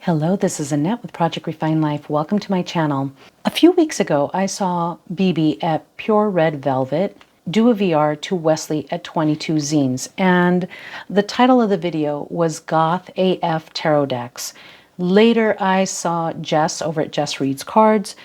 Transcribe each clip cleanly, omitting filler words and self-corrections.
Hello, this is Annette with Project Refine Life. Welcome to my channel. A few weeks ago, I saw BB at Pure Red Velvet do a VR to Wesley at 22 Zines, and the title of the video was Goth AF Tarot Decks. Later, I saw Jess over at Jess Reads Cards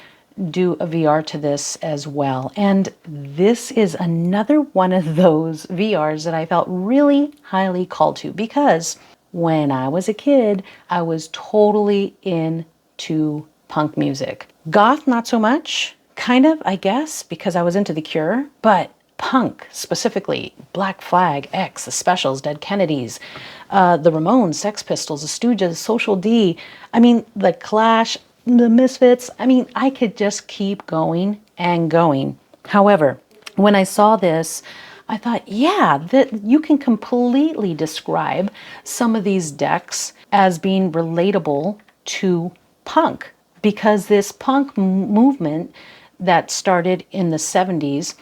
do a VR to this as well, and this is another one of those VRs that I felt really highly called to because when I was a kid, I was totally into punk music. Goth, not so much, kind of, I guess, because I was into The Cure, but punk, specifically Black Flag, X, The Specials, Dead Kennedys, the Ramones, Sex Pistols, The Stooges, Social D, The Clash, the Misfits. I could just keep going and going. However, when I saw this, I thought, yeah, that you can completely describe some of these decks as being relatable to punk, because this punk movement that started in the 70s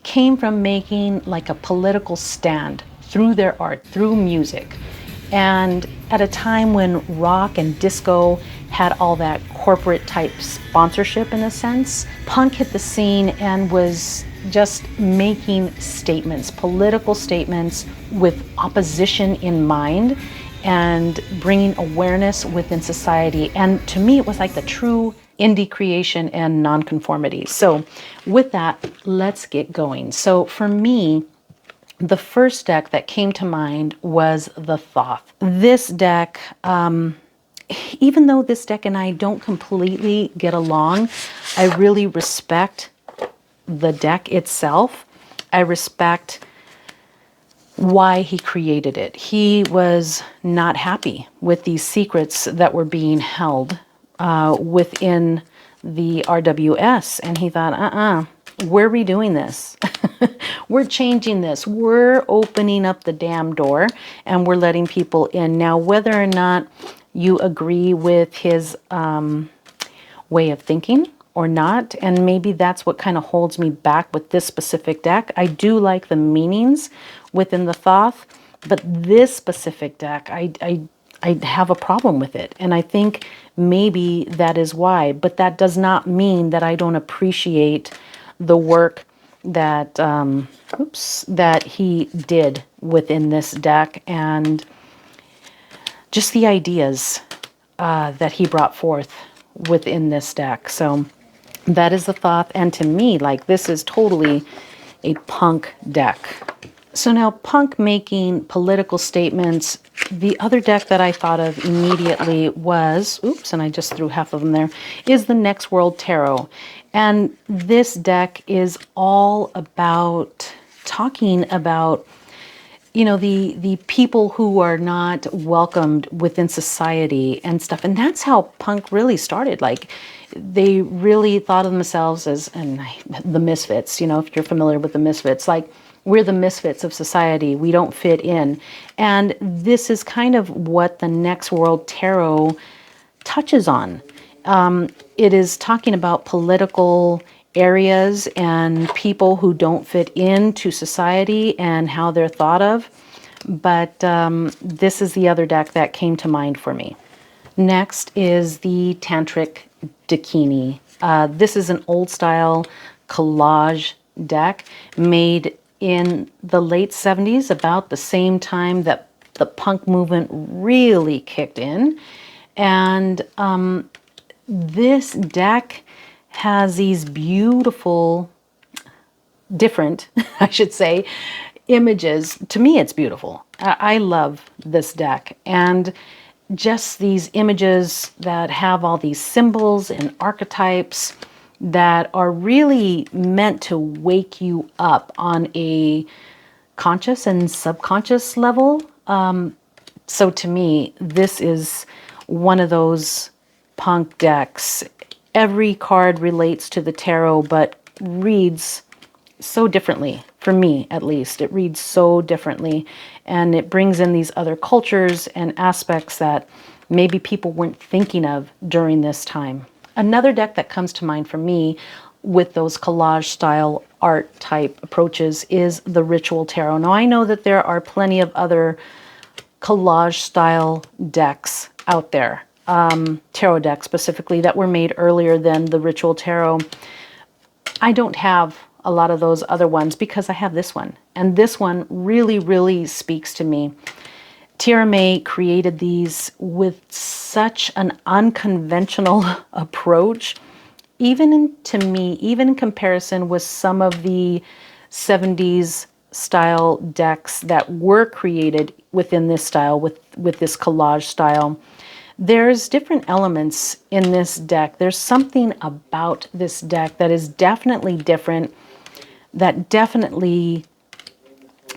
came from making like a political stand through their art, through music. And at a time when rock and disco had all that corporate type sponsorship in a sense, punk hit the scene and was just making statements, political statements with opposition in mind and bringing awareness within society. And to me, it was like the true indie creation and nonconformity. So with that, let's get going. So for me, the first deck that came to mind was the Thoth. This deck, even though this deck and I don't completely get along, I really respect the deck itself. I respect why he created it. He was not happy with these secrets that were being held within the RWS, and he thought, we're redoing this. We're changing this. We're opening up the damn door and we're letting people in. Now, whether or not you agree with his way of thinking or not, and maybe that's what kind of holds me back with this specific deck. I do like the meanings within the Thoth, but this specific deck, I have a problem with it. And I think maybe that is why, but that does not mean that I don't appreciate the work that that he did within this deck, and just the ideas that he brought forth within this deck. So that is the Thoth, and to me, like, this is totally a punk deck. So now, punk making political statements, the other deck that I thought of immediately was, and I just threw half of them there, is the Next World Tarot. And this deck is all about talking about, the people who are not welcomed within society and stuff. And that's how punk really started. Like, they really thought of themselves as, the misfits, if you're familiar with the misfits, like, we're the misfits of society. We don't fit in. And this is kind of what the Next World Tarot touches on. It is talking about political areas and people who don't fit into society and how they're thought of. But this is the other deck that came to mind for me. Next is the Tantric Dakini. This is an old style collage deck made in the late 70s, about the same time that the punk movement really kicked in. And this deck has these beautiful, different, I should say, images. To me, it's beautiful. I love this deck. And just these images that have all these symbols and archetypes that are really meant to wake you up on a conscious and subconscious level. So to me, this is one of those punk decks. Every card relates to the tarot, but reads so differently. For me, at least, it reads so differently. And it brings in these other cultures and aspects that maybe people weren't thinking of during this time. Another deck that comes to mind for me with those collage style art type approaches is the Ritual Tarot. Now, I know that there are plenty of other collage style decks out there. tarot decks specifically that were made earlier than the Ritual Tarot. I don't have a lot of those other ones because I have this one. And this one really, really speaks to me. Tierra May created these with such an unconventional approach, even to me, even in comparison with some of the 70s style decks that were created within this style, with this collage style. There's different elements in this deck. There's something about this deck that is definitely different, that definitely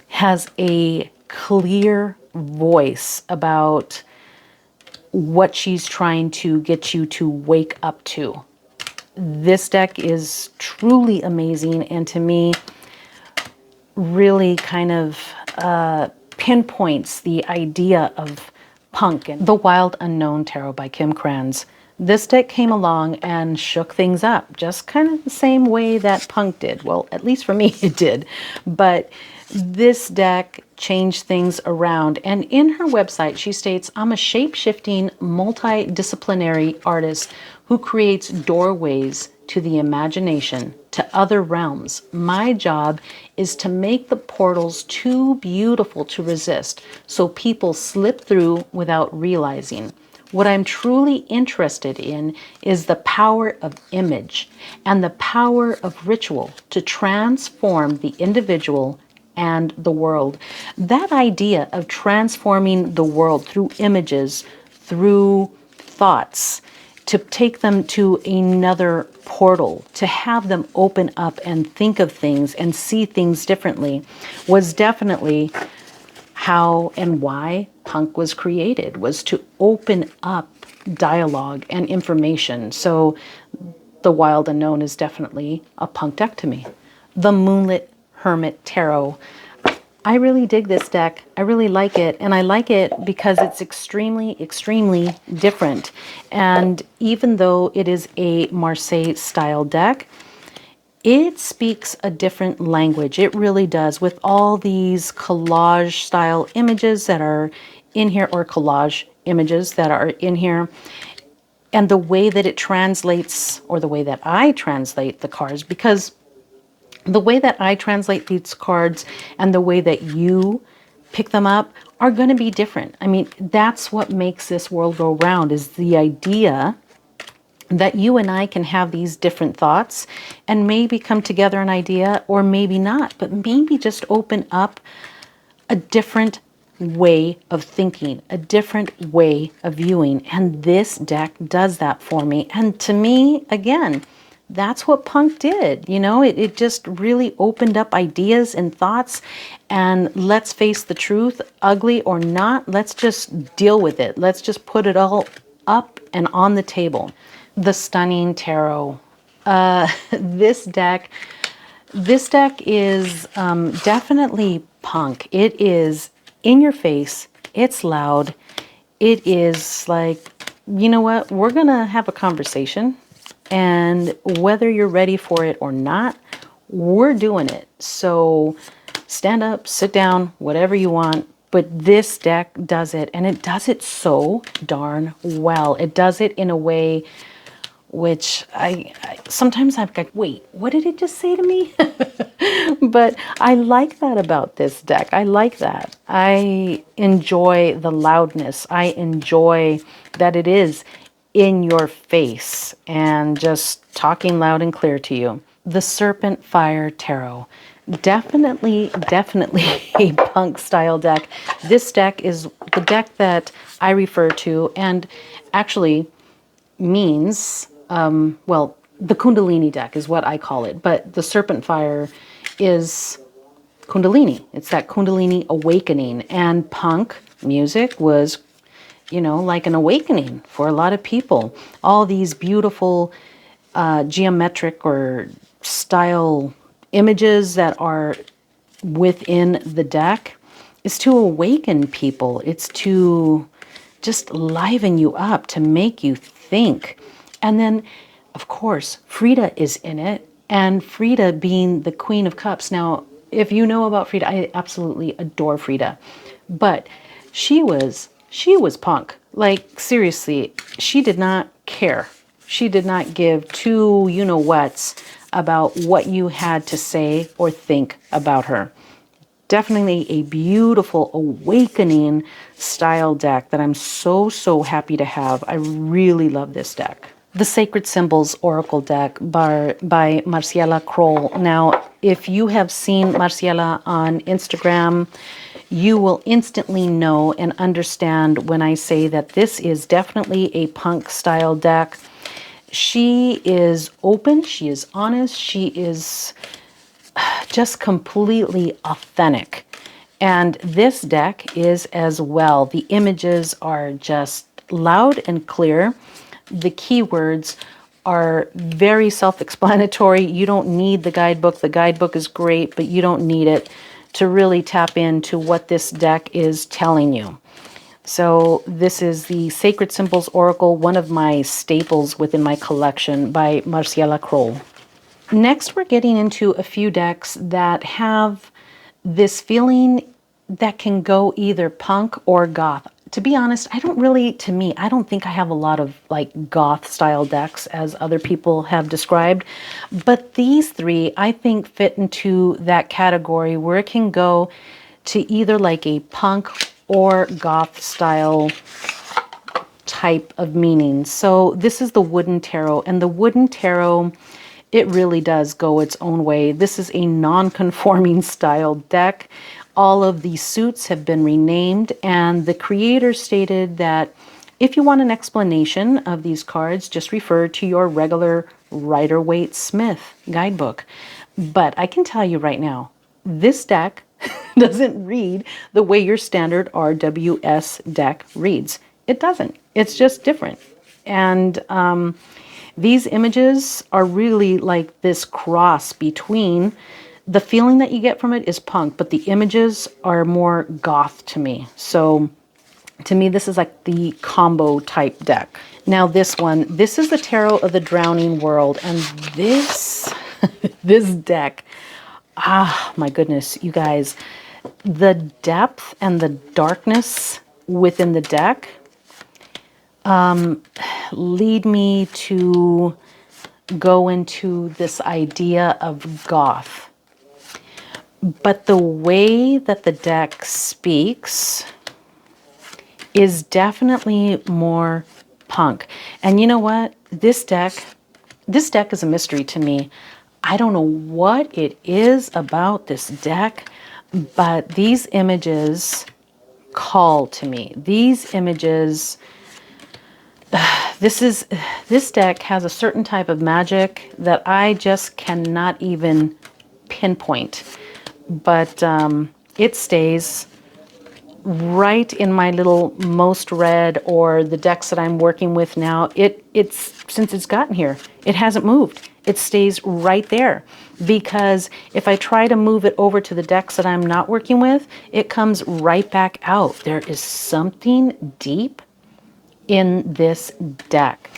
has a clear voice about what she's trying to get you to wake up to. This deck is truly amazing, and to me, really kind of pinpoints the idea of punk. And The Wild Unknown Tarot by Kim Krans. This deck came along and shook things up, just kind of the same way that punk did. Well, at least for me it did. But this deck changed things around. And in her website, she states, "I'm a shape-shifting, multidisciplinary artist who creates doorways to the imagination, to other realms. My job is to make the portals too beautiful to resist, so people slip through without realizing. What I'm truly interested in is the power of image and the power of ritual to transform the individual and the world." That idea of transforming the world through images, through thoughts, to take them to another portal, to have them open up and think of things and see things differently, was definitely how and why punk was created, was to open up dialogue and information. So The Wild Unknown is definitely a punk deck to me. The Moonlit Hermit Tarot. I really dig this deck. I really like it. And I like it because it's extremely, extremely different. And even though it is a Marseille style deck, it speaks a different language. It really does, with all these collage style images that are in here, or collage images that are in here. And the way that it translates, or the way that I translate the cards, because the way that I translate these cards and the way that you pick them up are going to be different. I mean, that's what makes this world go round, is the idea that you and I can have these different thoughts and maybe come together an idea, or maybe not, but maybe just open up a different way of thinking, a different way of viewing. And this deck does that for me. And to me, again, that's what punk did. You know, it just really opened up ideas and thoughts. And let's face the truth, ugly or not, let's just deal with it. Let's just put it all up and on the table. The Stunning Tarot. This deck is definitely punk. It is in your face. It's loud. It is like, you know what? We're going to have a conversation. And whether you're ready for it or not, we're doing it. So stand up, sit down, whatever you want. But this deck does it, and it does it so darn well. It does it in a way which I sometimes I'm like, wait, what did it just say to me? But I like that about this deck. I like that. I enjoy the loudness. I enjoy that it is in your face and just talking loud and clear to you. The Serpent Fire Tarot. Definitely a punk style deck. This deck is the deck that I refer to, and actually means, well, the Kundalini deck is what I call it, but the Serpent Fire is Kundalini. It's that Kundalini awakening, and punk music was, you know, like an awakening for a lot of people. All these beautiful geometric or style images that are within the deck is to awaken people. It's to just liven you up, to make you think. And then, of course, Frida is in it, and Frida being the Queen of Cups. Now, if you know about Frida, I absolutely adore Frida, but she was punk. Like, seriously, she did not care. She did not give two you-know-whats about what you had to say or think about her. Definitely a beautiful awakening style deck that I'm so, so happy to have. I really love this deck. The Sacred Symbols Oracle deck by Marciela Kroll. Now, if you have seen Marciela on Instagram, you will instantly know and understand when I say that this is definitely a punk style deck. She is open, she is honest, she is just completely authentic. And this deck is as well. The images are just loud and clear. The keywords are very self-explanatory. You don't need the guidebook. The guidebook is great, but you don't need it to really tap into what this deck is telling you. So this is the Sacred Symbols Oracle, one of my staples within my collection by Marciela Kroll. Next, we're getting into a few decks that have this feeling that can go either punk or goth. To be honest, I don't think I have a lot of like goth style decks as other people have described, but these three I think fit into that category where it can go to either like a punk or goth style type of meaning. So this is the Wooden Tarot, and the Wooden Tarot, it really does go its own way. This is a non-conforming style deck. All of the suits have been renamed, and the creator stated that if you want an explanation of these cards, just refer to your regular Rider-Waite-Smith guidebook. But I can tell you right now, this deck doesn't read the way your standard RWS deck reads. It doesn't. It's just different. And these images are really like this cross between the feeling that you get from it is punk, but the images are more goth to me. So to me, this is like the combo type deck. Now this one, this is the Tarot of the Drowning World. And this, this deck, my goodness, you guys, the depth and the darkness within the deck lead me to go into this idea of goth. But the way that the deck speaks is definitely more punk. And you know what? This deck is a mystery to me. I don't know what it is about this deck, but these images call to me. These images, this deck has a certain type of magic that I just cannot even pinpoint. But it stays right in my little most read, or the decks that I'm working with now. It's since it's gotten here, it hasn't moved. It stays right there, because if I try to move it over to the decks that I'm not working with, it comes right back out. There is something deep in this deck.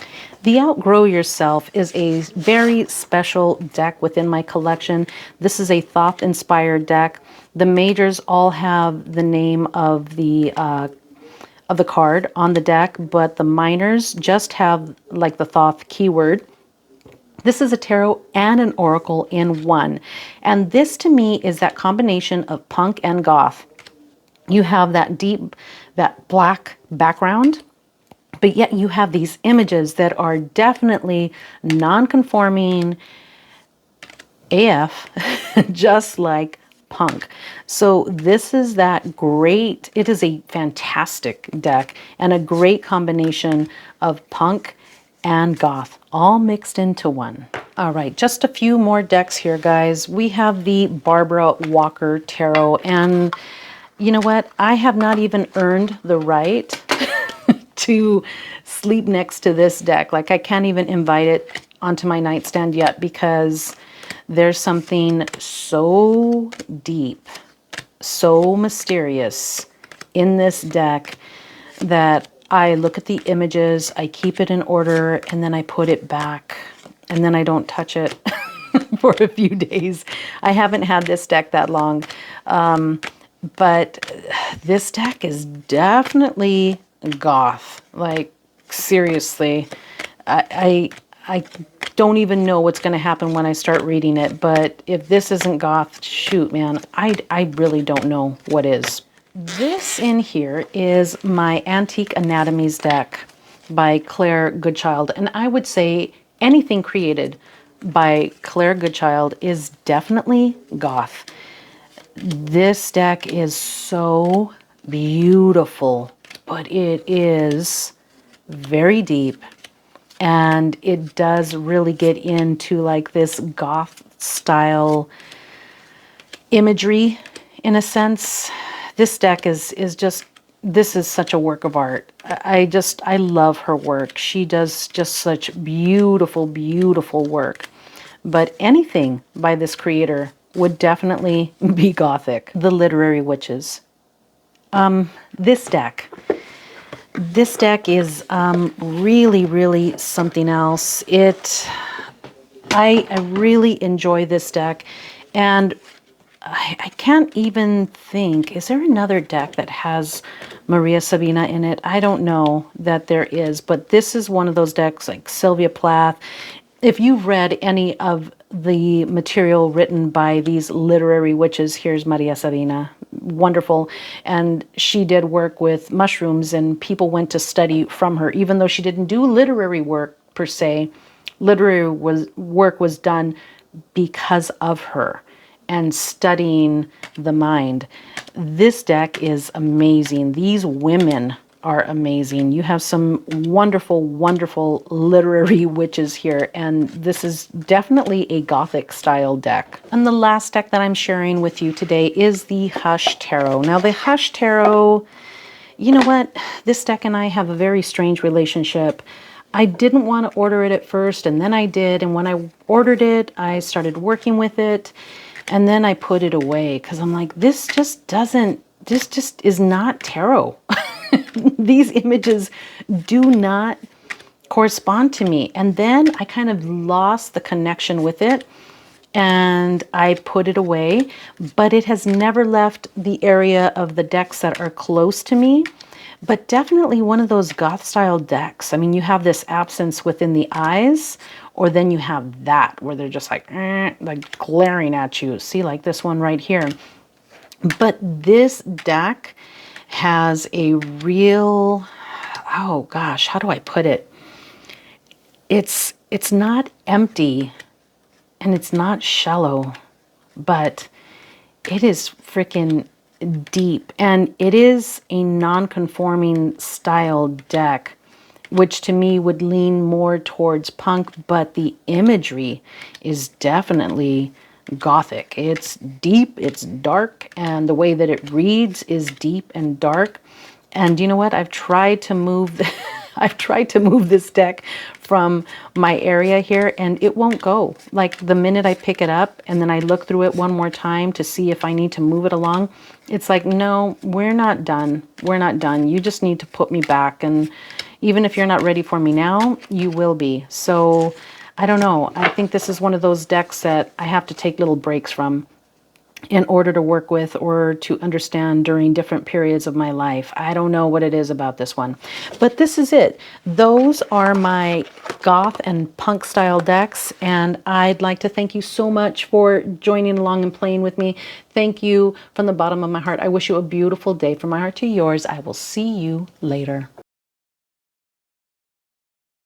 The Outgrow Yourself is a very special deck within my collection. This is a Thoth-inspired deck. The majors all have the name of the card on the deck, but the minors just have like the Thoth keyword. This is a tarot and an oracle in one. And this to me is that combination of punk and goth. You have that deep, that black background, but yet you have these images that are definitely non-conforming AF, just like punk. So this is that great, it is a fantastic deck and a great combination of punk and goth, all mixed into one. All right, just a few more decks here, guys. We have the Barbara Walker Tarot, and you know what? I have not even earned the right to sleep next to this deck. Like, I can't even invite it onto my nightstand yet, because there's something so deep, so mysterious in this deck that I look at the images, I keep it in order, and then I put it back, and then I don't touch it for a few days. I haven't had this deck that long, but this deck is definitely goth. Like, seriously, I don't even know what's going to happen when I start reading it. But if this isn't goth, shoot, man, I really don't know what is. This in here is my Antique Anatomies deck by Claire Goodchild. And I would say anything created by Claire Goodchild is definitely goth. This deck is so beautiful, but it is very deep, and it does really get into like this goth style imagery in a sense. This deck is just, this is such a work of art. I love her work. She does just such beautiful, beautiful work. But anything by this creator would definitely be gothic. The Literary Witches. This deck is really, really something else. I really enjoy this deck, and I can't even think, is there another deck that has Maria Sabina in it? I don't know that there is, but this is one of those decks like Sylvia Plath. If you've read any of the material written by these literary witches, here's Maria Sabina, wonderful. And she did work with mushrooms, and people went to study from her, even though she didn't do literary work per se. Literary work was done because of her and studying the mind. This deck is amazing. These women are amazing. You have some wonderful, wonderful literary witches here, and this is definitely a gothic style deck. And the last deck that I'm sharing with you today is the Hush Tarot. Now the Hush Tarot, you know what? This deck and I have a very strange relationship. I didn't want to order it at first, and then I did, and when I ordered it, I started working with it, and then I put it away because I'm like, this just is not tarot. These images do not correspond to me. And then I kind of lost the connection with it, and I put it away, but it has never left the area of the decks that are close to me. But definitely one of those goth style decks. I mean, you have this absence within the eyes, or then you have that where they're just like glaring at you. See, like this one right here. But this deck has a real, oh gosh, how do I put it? It's not empty and it's not shallow, but it is freaking deep, and it is a non-conforming style deck, which to me would lean more towards punk, but the imagery is definitely gothic. It's deep, it's dark, and the way that it reads is deep and dark. And you know what? I've tried to move this deck from my area here, and it won't go. Like the minute I pick it up and then I look through it one more time to see if I need to move it along, it's like, no, we're not done. We're not done. You just need to put me back. And even if you're not ready for me now, you will be. So I don't know. I think this is one of those decks that I have to take little breaks from in order to work with or to understand during different periods of my life. I don't know what it is about this one, but this is it. Those are my goth and punk style decks, and I'd like to thank you so much for joining along and playing with me. Thank you from the bottom of my heart. I wish you a beautiful day. From my heart to yours, I will see you later.